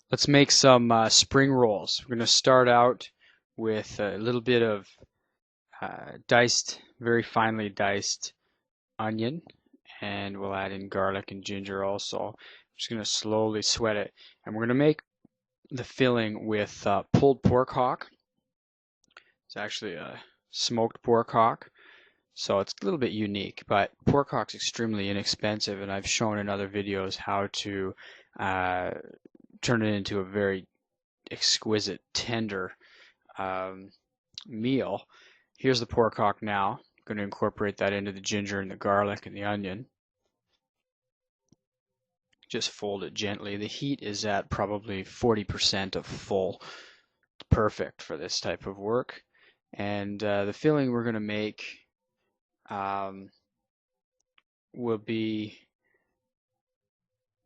Let's make some spring rolls. We're going to start out with a little bit of diced, very finely diced onion, and we'll add in garlic and ginger also. I'm just going to slowly sweat it, and we're going to make the filling with pulled pork hock. It's actually a smoked pork hock, so it's a little bit unique, but pork hock's extremely inexpensive, and I've shown in other videos how to uh, turn it into a very exquisite, tender meal. Here's the pork hock now. I'm going to incorporate that into the ginger and the garlic and the onion. Just fold it gently. The heat is at probably 40% of full. It's perfect for this type of work. And the filling we're going to make will be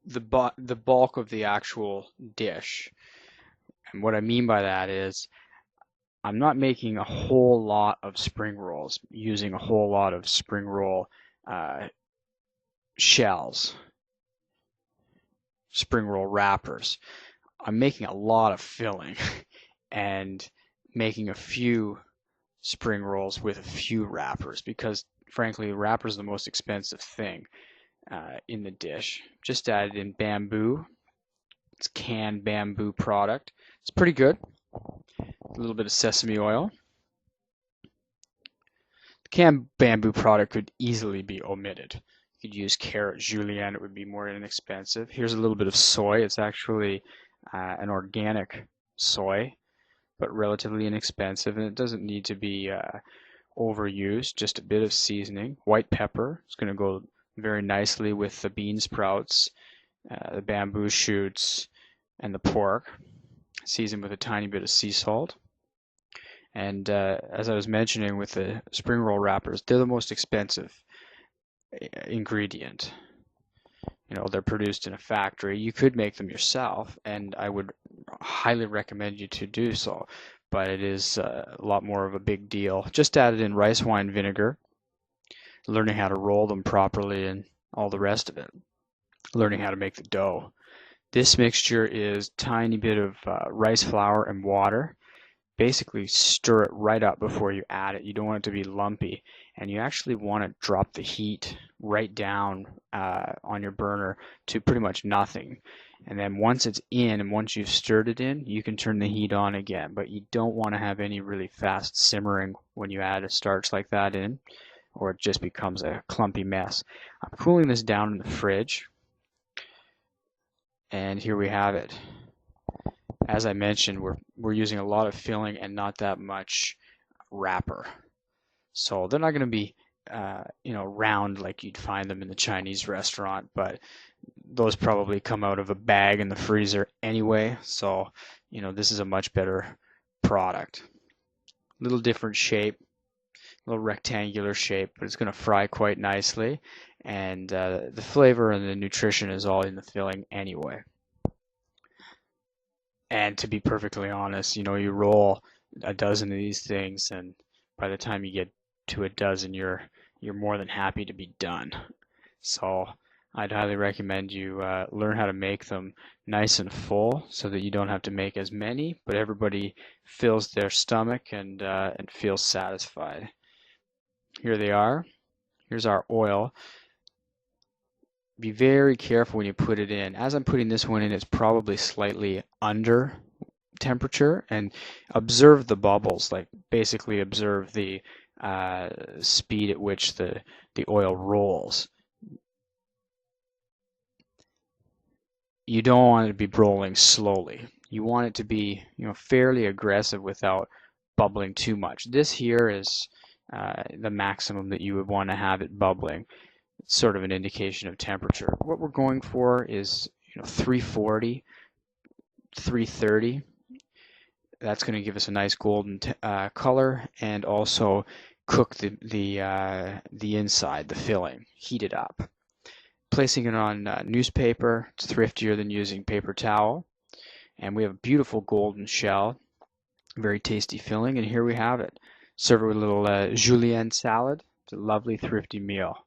the bulk of the actual dish. And what I mean by that is I'm not making a whole lot of spring rolls using a whole lot of spring roll uh, shells, spring roll wrappers. I'm making a lot of filling and making a few spring rolls with a few wrappers because frankly wrappers are the most expensive thing in the dish. Just added in bamboo. It's canned bamboo product. It's pretty good. A little bit of sesame oil. The canned bamboo product could easily be omitted. You could use carrot julienne, it would be more inexpensive. Here's a little bit of soy. It's actually an organic soy, but relatively inexpensive, and it doesn't need to be overused. Just a bit of seasoning. White pepper. It's going to go very nicely with the bean sprouts, the bamboo shoots, and the pork. Seasoned with a tiny bit of sea salt. And as I was mentioning with the spring roll wrappers, they're the most expensive ingredient. You know, they're produced in a factory. You could make them yourself, and I would highly recommend you to do so, but it is a lot more of a big deal. Just added in rice wine vinegar, learning how to roll them properly, and all the rest of it. Learning how to make the dough. This mixture is tiny bit of rice flour and water. Basically stir it right up before you add it. You don't want it to be lumpy, and you actually want to drop the heat right down on your burner to pretty much nothing. And then once it's in and once you've stirred it in, you can turn the heat on again, but you don't want to have any really fast simmering when you add a starch like that in, or it just becomes a clumpy mess. I'm cooling this down in the fridge, and here we have it. As I mentioned, we're using a lot of filling and not that much wrapper. So they're not going to be round like you'd find them in the Chinese restaurant, but those probably come out of a bag in the freezer anyway. So, this is a much better product. Little different shape, little rectangular shape, but it's going to fry quite nicely. And the flavor and the nutrition is all in the filling anyway. And to be perfectly honest, you roll a dozen of these things, and by the time you get to a dozen, you're more than happy to be done. So I'd highly recommend you learn how to make them nice and full, so that you don't have to make as many, but everybody fills their stomach and feels satisfied. Here they are. Here's our oil. Be very careful when you put it in. As I'm putting this one in, it's probably slightly under temperature, and observe the bubbles, like basically observe the speed at which the oil rolls. You don't want it to be rolling slowly. You want it to be fairly aggressive without bubbling too much. This here is the maximum that you would want to have it bubbling. It's sort of an indication of temperature. What we're going for is 340, 330. That's going to give us a nice golden color, and also cook the inside, the filling, heat it up. Placing it on newspaper, it's thriftier than using paper towel. And we have a beautiful golden shell, very tasty filling, and here we have it. Serve it with a little julienne salad. It's a lovely, thrifty meal.